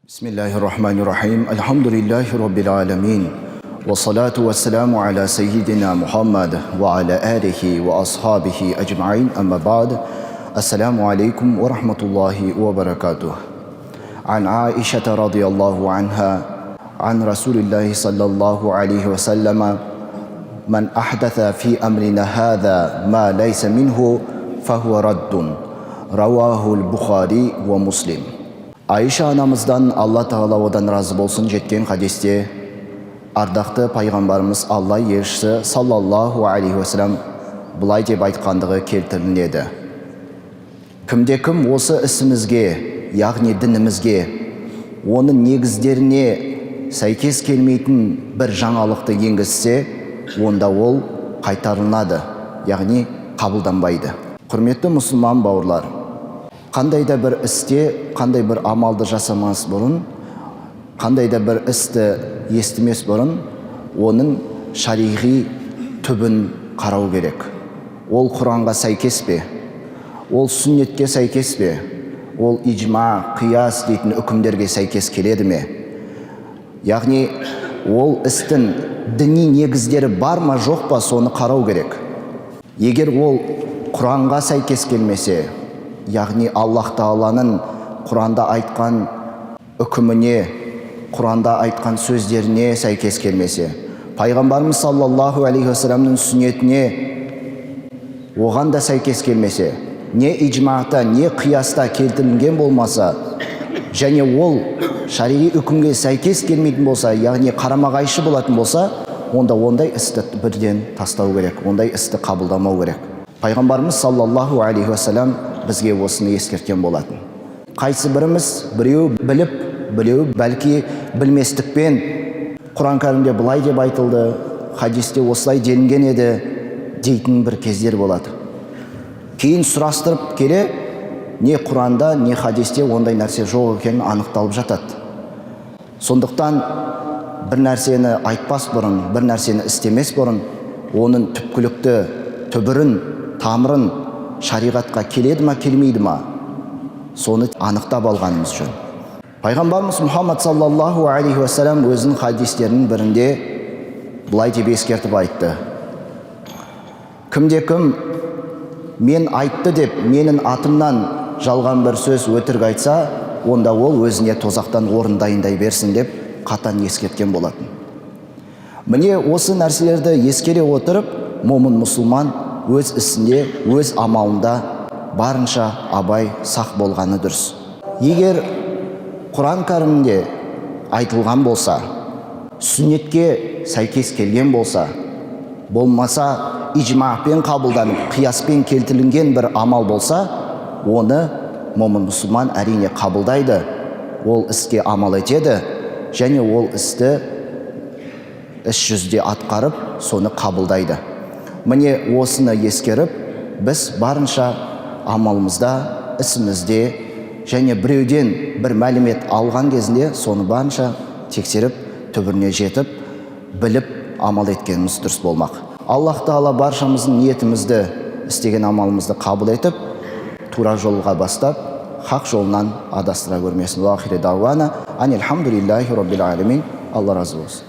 Bismillahirrahmanirrahim. Alhamdulillahi Rabbil alamin. Wassalatu wassalamu ala sayyidina Muhammad wa ala alihi wa ashabihi ajma'in. Amma ba'd. Assalamu alaikum wa rahmatullahi wa barakatuh. An Aisha radhiyallahu anha an Rasulillahi sallallahu alaihi wasallam, man ahdatha fi amrina hadha ma laysa minhu fahuwa raddun. Rawahu al-Bukhari wa Muslim. Айша анамыздан Алла Тағала одан разы болсын жеткен хадисте ардақты пайғамбарымыз Алла елшісі саллаллаху алейхи вассалам бұлай деп айтқандығы келтіріледі. Кімде-кім осы ісімізге, яғни дінімізге, оның негіздеріне сәйкес келмейтін бір жаңалықты енгізсе, онда ол қайтарылады, яғни қабылданбайды. Құрметті мұсылман бауырлар, қандай да бір істе, қандай бір амалды жасамас бұрын, қандай да бір істі естімес бұрын, оның шариғи түбін қарау керек. Ол Құранға сәйкес пе? Ол сүннетке сәйкес пе? Ол иджма, қияс дейтін үкімдерге сәйкес келеді ме? Яғни, ол істің діни негіздері бар ма, жоқ па, соны қарау керек. Егер ол Құранға сәйкес келмесе, яғни Аллах Тағаланың Құранда айтқан үкіміне, Құранда айтқан сөздеріне сәйкес келмесе, пайғамбарымыз саллаллаху алейхи вассаламның сүннетіне оған да сәйкес келмесе, не иджмағта, не қияста келтірілген болмаса, және ол шариғи үкімге сәйкес келмейтін болса, яғни қарама-қайшы болатын болса, онда ондай істі бірден тастау керек, ондай істі қабылдамау керек. Пайғамбарымыз саллаллаху алейхи вассалам бізге осыны ескерткен болатын. Қайсы біріміз, біреу біліп, біреу бәлки білместікпен Құран кәрімде бұлай деп айтылды, хадисте осылай делінген еді дейтін бір кездер болады. Кейін сұрастырып келе, не Құранда, не хадисте ондай нәрсе жоқ екенін анықталып жатады. Сондықтан бір нәрсені айтпас бұрын, бір нәрсені істемес бұрын, оның түпкілікті түбірін, тамырын шариғатқа келеді ма, келмейді ма, соны анықтап алғанымыз жөн. Пайғамбарымыз Мұхаммад саллаллаху алейхи вассалам өзінің хадистерінің бірінде бұлай деп ескертіп айтты. Кімде-кім мен айтты деп менің атымнан жалған бір сөз өтірік айтса, онда ол өзіне тозақтан орын дайындай берсін деп қатаң ескерткен болатын. Міне осы нәрселерді ескере отырып, момын мұсылман өз ісінде, өз амалында барынша абай, сақ болғаны дұрыс. Егер Құран кәрімде айтылған болса, сүннетке сәйкес келген болса, болмаса иджмағпен қабылданып, қияспен келтірілген бір амал болса, оны момын мұсылман әрине қабылдайды, ол іске амал етеді, және ол істі іс жүзде атқарып, соны қабылдайды. Міне осыны ескеріп, біз барынша амалымызда, ісімізде, және біреуден бір мәлімет алған кезінде соны барынша тексеріп, түбіріне жетіп, біліп амал еткеніміз дұрыс болмақ. Аллах Тағала баршамыздың ниетімізді, істеген амалымызды қабыл етіп, тура жолға бастап, хақ жолынан адастыра көрмесін. Уахири дауана, анилхамдулиллахи раббил алямин. Алла разы болсын.